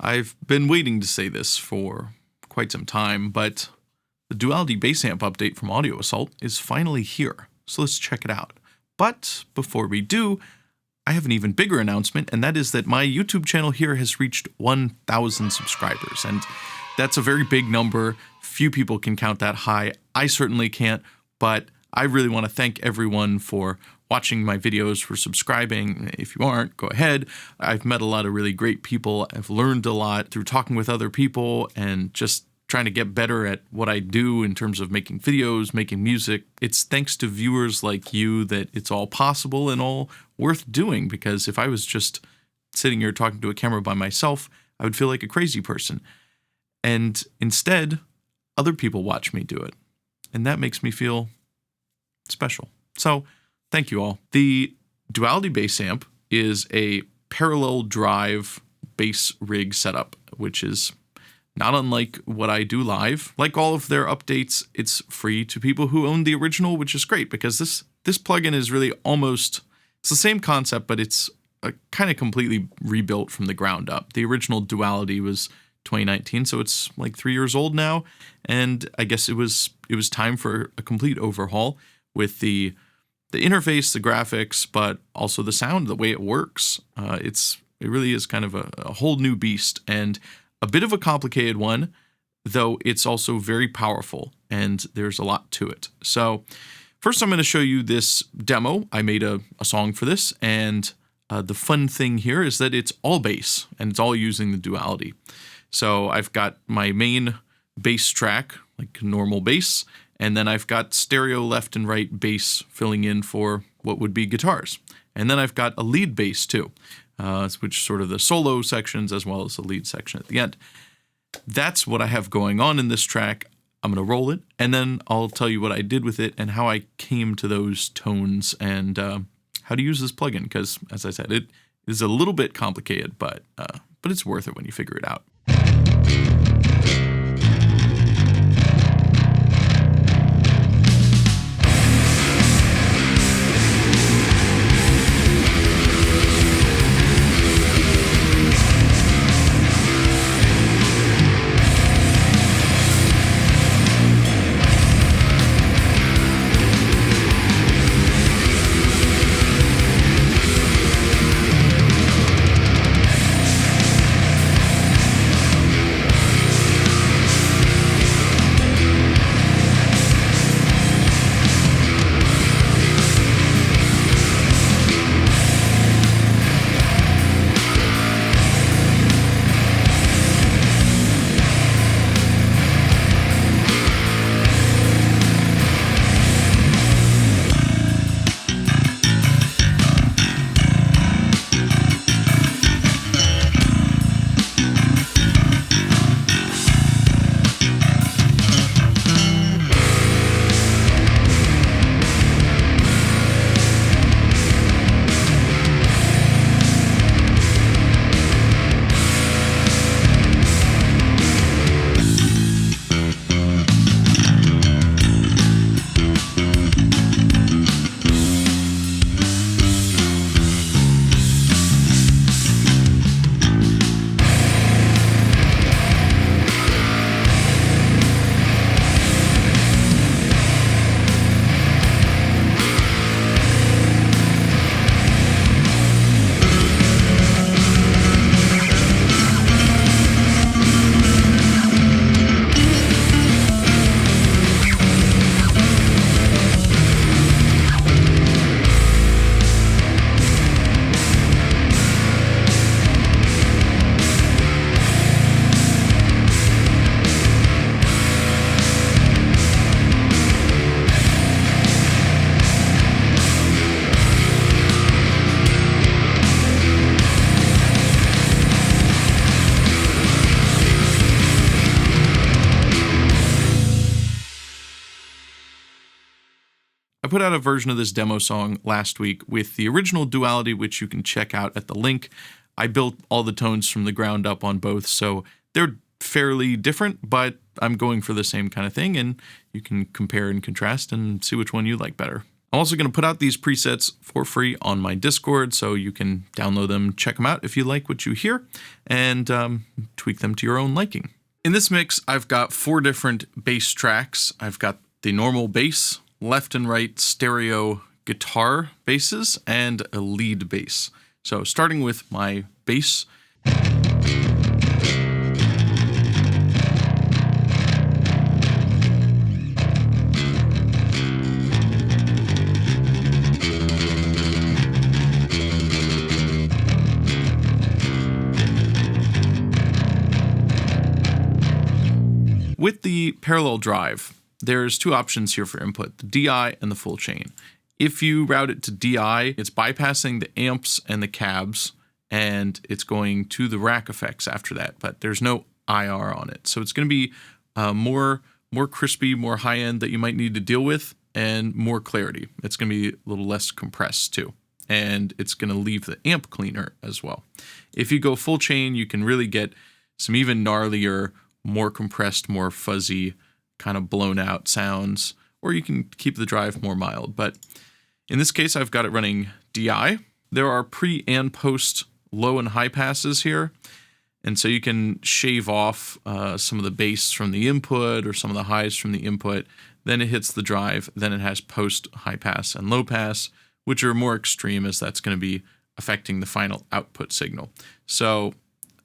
I've been waiting to say this for quite some time, but the Duality bass amp update from Audio Assault is finally here, so let's check it out. But before we do, I have an even bigger announcement, and that is that my YouTube channel here has reached 1,000 subscribers, and that's a very big number. Few people can count that high. I certainly can't, but I really want to thank everyone for watching my videos, for subscribing. If you aren't, go ahead. I've met a lot of really great people. I've learned a lot through talking with other people and just trying to get better at what I do in terms of making videos, making music. It's thanks to viewers like you that it's all possible and all worth doing, because if I was just sitting here talking to a camera by myself, I would feel like a crazy person. And instead, other people watch me do it. And that makes me feel special. So thank you all. The Duality bass amp is a parallel drive bass rig setup, which is not unlike what I do live. Like all of their updates, it's free to people who own the original, which is great because this plugin is really almost, it's the same concept, but it's kind of completely rebuilt from the ground up. The original Duality was 2019, so it's like 3 years old now, and I guess it was time for a complete overhaul with the interface, the graphics, but also the sound, the way it works. It really is kind of a whole new beast, and a bit of a complicated one, though it's also very powerful, and there's a lot to it. So first I'm going to show you this demo. I made a song for this, and the fun thing here is that it's all bass, and it's all using the Duality. So I've got my main bass track, like normal bass, and then I've got stereo left and right bass filling in for what would be guitars. And then I've got a lead bass too, which is sort of the solo sections as well as the lead section at the end. That's what I have going on in this track. I'm going to roll it, and then I'll tell you what I did with it and how I came to those tones and how to use this plugin, because, as I said, it is a little bit complicated, but it's worth it when you figure it out. I put out a version of this demo song last week with the original Duality, which you can check out at the link. I built all the tones from the ground up on both, so they're fairly different, but I'm going for the same kind of thing, and you can compare and contrast and see which one you like better. I'm also going to put out these presets for free on my Discord, so you can download them, check them out if you like what you hear, and tweak them to your own liking. In this mix, I've got 4 different bass tracks. I've got the normal bass, left and right stereo guitar basses, and a lead bass. So starting with my bass. With the parallel drive, there's 2 options here for input, the DI and the full chain. If you route it to DI, it's bypassing the amps and the cabs, and it's going to the rack effects after that, but there's no IR on it. So it's going to be more crispy, more high-end that you might need to deal with, and more clarity. It's going to be a little less compressed too, and it's going to leave the amp cleaner as well. If you go full chain, you can really get some even gnarlier, more compressed, more fuzzy, kind of blown out sounds, or you can keep the drive more mild. But in this case, I've got it running DI. There are pre and post low and high passes here, and so you can shave off some of the bass from the input or some of the highs from the input. Then it hits the drive. Then it has post, high pass, and low pass, which are more extreme, as that's going to be affecting the final output signal. So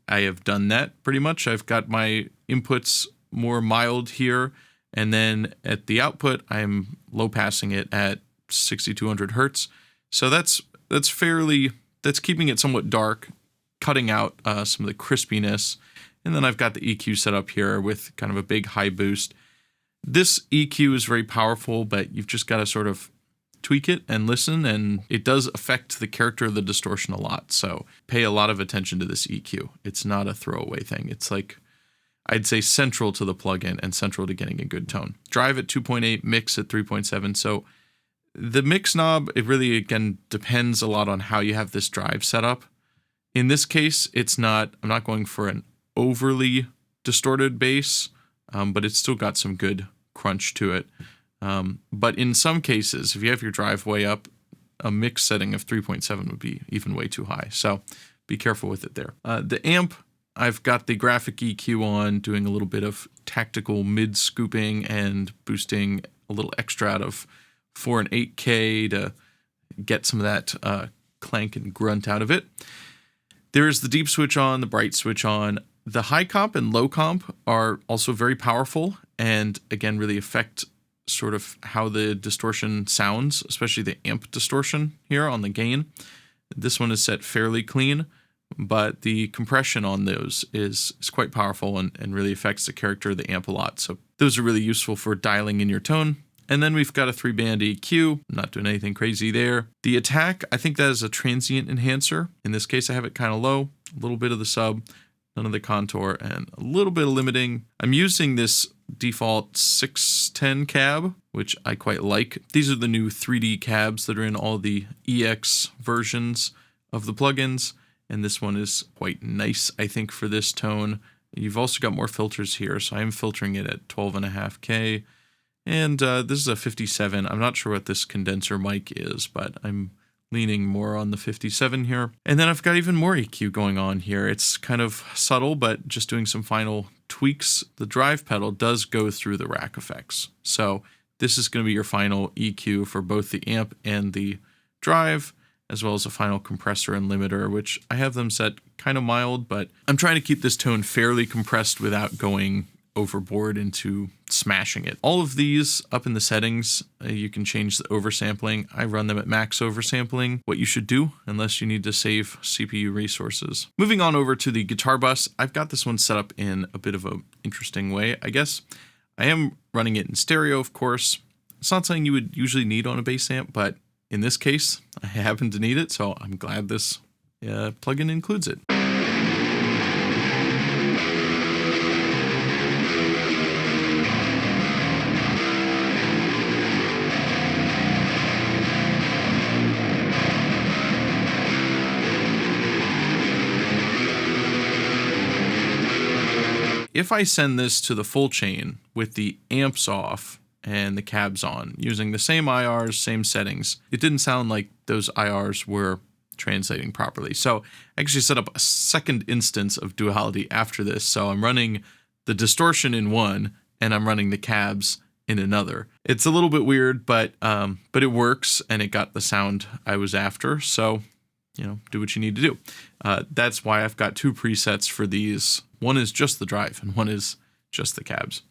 I have done that pretty much. I've got my inputs more mild here, and then at the output, I'm low passing it at 6200 hertz. So that's keeping it somewhat dark, cutting out some of the crispiness. And then I've got the EQ set up here with kind of a big high boost. This EQ is very powerful, but you've just got to sort of tweak it and listen, and it does affect the character of the distortion a lot. So pay a lot of attention to this EQ. It's not a throwaway thing. It's like, I'd say, central to the plugin and central to getting a good tone. Drive at 2.8, mix at 3.7. So the mix knob, it really, again, depends a lot on how you have this drive set up. In this case, I'm not going for an overly distorted bass, but it's still got some good crunch to it. But in some cases, if you have your drive way up, a mix setting of 3.7 would be even way too high. So be careful with it there. The amp, I've got the graphic EQ on, doing a little bit of tactical mid-scooping and boosting a little extra out of 4 and 8K to get some of that clank and grunt out of it. There's the deep switch on, the bright switch on. The high comp and low comp are also very powerful, and again, really affect sort of how the distortion sounds, especially the amp distortion here on the gain. This one is set fairly clean, but the compression on those is quite powerful and really affects the character of the amp a lot. So those are really useful for dialing in your tone. And then we've got a 3-band EQ, not doing anything crazy there. The attack, I think that is a transient enhancer. In this case, I have it kind of low, a little bit of the sub, none of the contour, and a little bit of limiting. I'm using this default 610 cab, which I quite like. These are the new 3D cabs that are in all the EX versions of the plugins, and this one is quite nice, I think, for this tone. You've also got more filters here, so I'm filtering it at 12.5K, and this is a 57. I'm not sure what this condenser mic is, but I'm leaning more on the 57 here. And then I've got even more EQ going on here. It's kind of subtle, but just doing some final tweaks. The drive pedal does go through the rack effects. So this is going to be your final EQ for both the amp and the drive, as well as a final compressor and limiter, which I have them set kind of mild, but I'm trying to keep this tone fairly compressed without going overboard into smashing it. All of these up in the settings, you can change the oversampling. I run them at max oversampling, what you should do unless you need to save CPU resources. Moving on over to the guitar bus, I've got this one set up in a bit of an interesting way, I guess. I am running it in stereo, of course. It's not something you would usually need on a bass amp, but in this case, I happen to need it, so I'm glad this plugin includes it. If I send this to the full chain with the amps off and the cabs on using the same IRs, same settings. It didn't sound like those IRs were translating properly. So I actually set up a second instance of Duality after this. So I'm running the distortion in one and I'm running the cabs in another. It's a little bit weird, but it works and it got the sound I was after. So, do what you need to do. That's why I've got two presets for these. One is just the drive and one is just the cabs.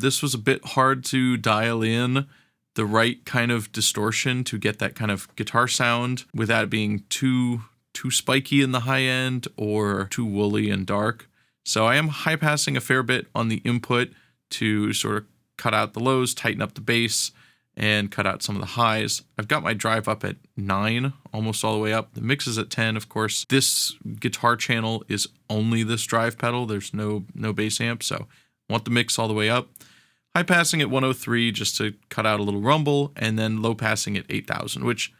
This was a bit hard to dial in the right kind of distortion to get that kind of guitar sound without it being too spiky in the high end or too woolly and dark. So I am high passing a fair bit on the input to sort of cut out the lows, tighten up the bass, and cut out some of the highs. I've got my drive up at 9, almost all the way up. The mix is at 10, of course. This guitar channel is only this drive pedal. There's no bass amp, so I want the mix all the way up. High passing at 103 just to cut out a little rumble, and then low passing at 8,000, which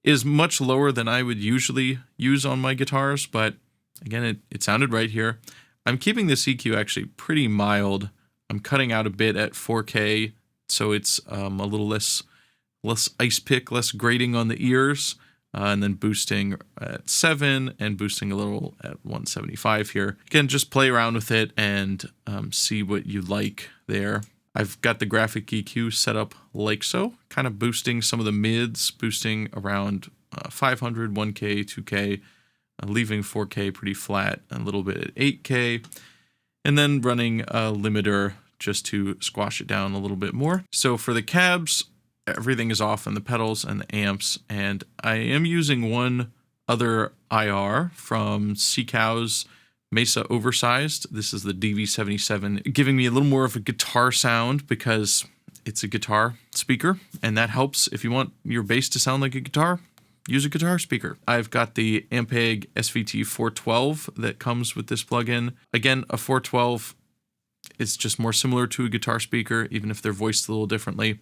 is much lower than I would usually use on my guitars, but again, it sounded right here. I'm keeping this EQ actually pretty mild. I'm cutting out a bit at 4K, so it's a little less ice pick, less grating on the ears, and then boosting at 7 and boosting a little at 175 here. Again, just play around with it and see what you like there. I've got the graphic EQ set up like so, kind of boosting some of the mids, boosting around 500, 1K, 2K, leaving 4K pretty flat, a little bit at 8K, and then running a limiter just to squash it down a little bit more. So for the cabs, everything is off in the pedals and the amps, and I am using one other IR from Seacow's Mesa Oversized. This is the DV77, giving me a little more of a guitar sound because it's a guitar speaker, and that helps. If you want your bass to sound like a guitar, use a guitar speaker. I've got the Ampeg SVT 412 that comes with this plugin. Again, a 412 is just more similar to a guitar speaker, even if they're voiced a little differently.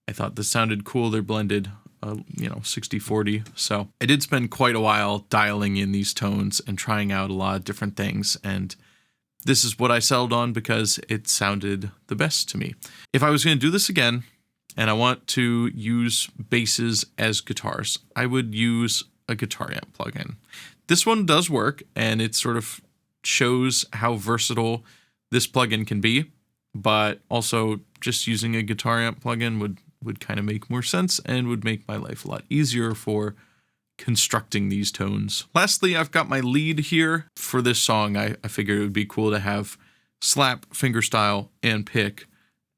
I thought this sounded cool. They're blended 60-40. So I did spend quite a while dialing in these tones and trying out a lot of different things. And this is what I settled on because it sounded the best to me. If I was going to do this again and I want to use basses as guitars, I would use a guitar amp plugin. This one does work, and it sort of shows how versatile this plugin can be, but also just using a guitar amp plugin would kind of make more sense and would make my life a lot easier for constructing these tones. Lastly, I've got my lead here. For this song, I figured it would be cool to have slap, fingerstyle, and pick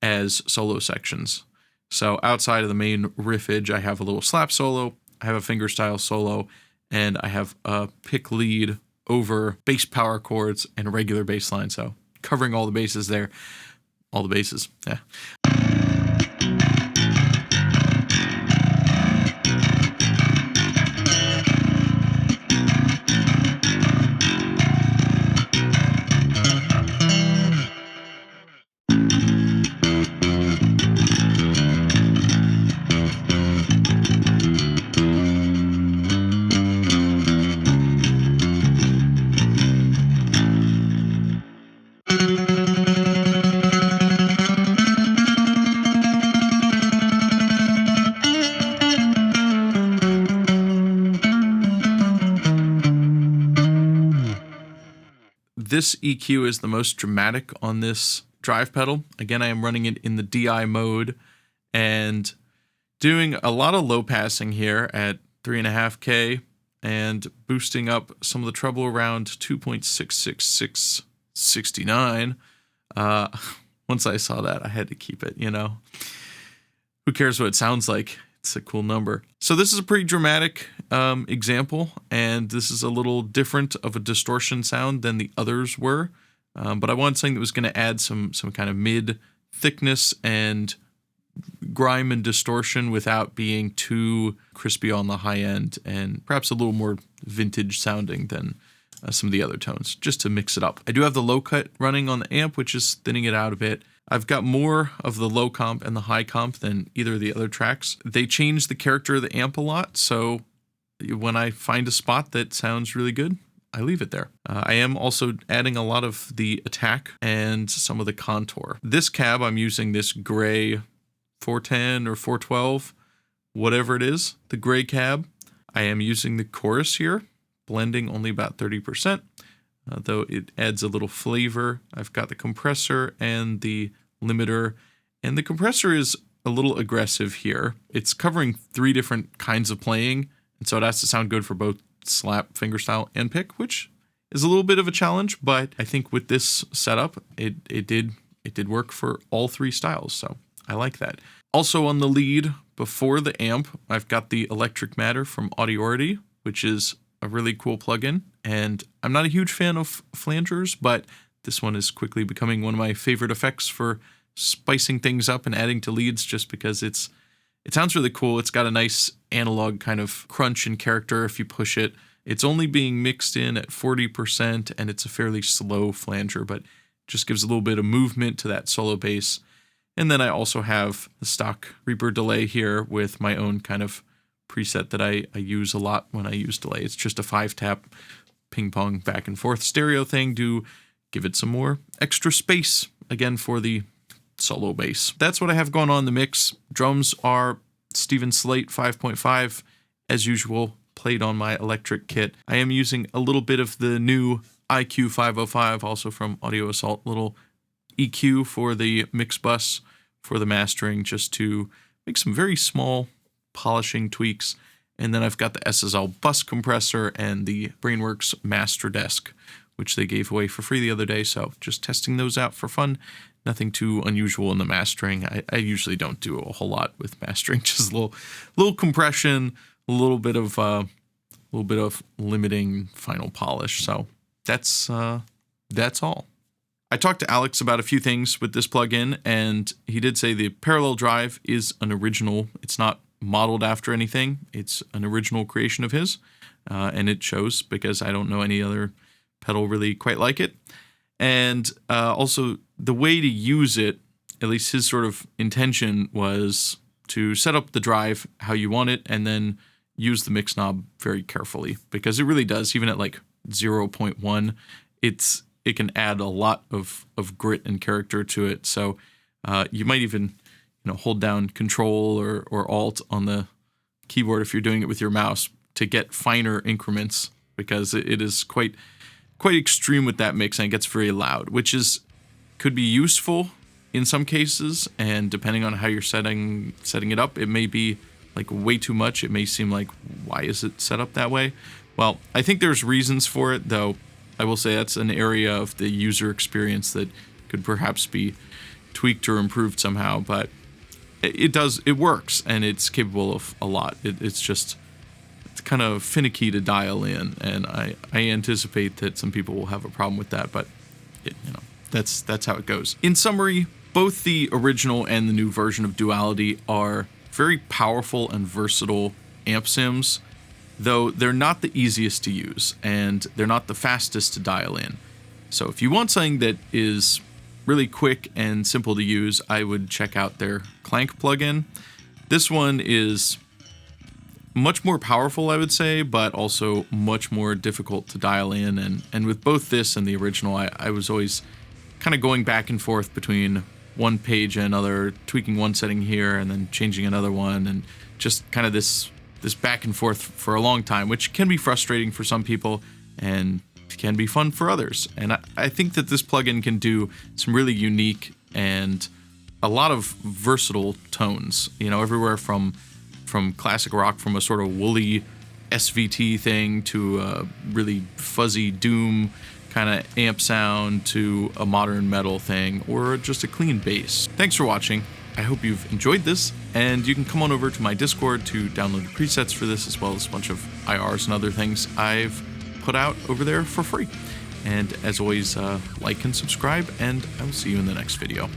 as solo sections. So outside of the main riffage, I have a little slap solo, I have a fingerstyle solo, and I have a pick lead over bass power chords and a regular bass line. So covering all the bases there. All the bases, yeah. This EQ is the most dramatic on this drive pedal. Again, I am running it in the DI mode and doing a lot of low passing here at 3.5K and boosting up some of the treble around 2.66669. Once I saw that, I had to keep it, Who cares what it sounds like? It's a cool number. So this is a pretty dramatic example, and this is a little different of a distortion sound than the others were. But I wanted something that was going to add some kind of mid thickness and grime and distortion without being too crispy on the high end, and perhaps a little more vintage sounding than some of the other tones, just to mix it up. I do have the low cut running on the amp, which is thinning it out a bit. I've got more of the low comp and the high comp than either of the other tracks. They changed the character of the amp a lot, so when I find a spot that sounds really good, I leave it there. I am also adding a lot of the attack and some of the contour. This cab, I'm using this gray 410 or 412, whatever it is, the gray cab. I am using the chorus here, blending only about 30%, though it adds a little flavor. I've got the compressor and the limiter, and the compressor is a little aggressive here. It's covering 3 different kinds of playing, and so it has to sound good for both slap, fingerstyle, and pick, which is a little bit of a challenge, but I think with this setup, it did work for all 3 styles, so I like that. Also on the lead, before the amp, I've got the Electric Matter from Duality, which is a really cool plugin, and I'm not a huge fan of flangers, but this one is quickly becoming one of my favorite effects for spicing things up and adding to leads, just because it sounds really cool. It's got a nice analog kind of crunch and character if you push it. It's only being mixed in at 40%, and it's a fairly slow flanger, but just gives a little bit of movement to that solo bass. And then I also have the stock Reaper delay here with my own kind of preset that I use a lot when I use delay. It's just a 5-tap ping pong back and forth stereo thing to give it some more extra space, again, for the solo bass. That's what I have going on in the mix. Drums are Steven Slate 5.5, as usual, played on my electric kit. I am using a little bit of the new IQ 505, also from Audio Assault, little EQ for the mix bus for the mastering, just to make some very small polishing tweaks. And then I've got the SSL bus compressor and the Brainworks Master Desk, which they gave away for free the other day. So just testing those out for fun. Nothing too unusual in the mastering. I usually don't do a whole lot with mastering, just a little compression, a little bit of limiting final polish. So that's all. I talked to Alex about a few things with this plugin, and he did say the parallel drive is an original. It's not modeled after anything. It's an original creation of his, and it shows because I don't know any other pedal really quite like it. And also the way to use it, at least his sort of intention was to set up the drive how you want it and then use the mix knob very carefully, because it really does, even at like 0.1, it can add a lot of grit and character to it. So you might even hold down Control or Alt on the keyboard if you're doing it with your mouse to get finer increments, because it is quite extreme with that mix, and it gets very loud, which could be useful in some cases, and depending on how you're setting it up, it may be like way too much. It may seem like, why is it set up that way? Well, I think there's reasons for it, though. I will say that's an area of the user experience that could perhaps be tweaked or improved somehow, but it works, and it's capable of a lot. It's kind of finicky to dial in, and I anticipate that some people will have a problem with that, but that's how it goes. In summary, both the original and the new version of Duality are very powerful and versatile amp sims, though they're not the easiest to use, and they're not the fastest to dial in. So if you want something that is really quick and simple to use, I would check out their Clank plugin. This one is much more powerful, I would say, but also much more difficult to dial in. And with both this and the original, I was always kind of going back and forth between one page and another, tweaking one setting here and then changing another one, and just kind of this back and forth for a long time, which can be frustrating for some people and can be fun for others. And I think that this plugin can do some really unique and a lot of versatile tones, everywhere from classic rock, from a sort of woolly SVT thing to a really fuzzy doom kind of amp sound to a modern metal thing, or just a clean bass. Thanks for watching. I hope you've enjoyed this, and you can come on over to my Discord to download the presets for this, as well as a bunch of IRs and other things I've put out over there for free. And as always, like and subscribe, and I will see you in the next video.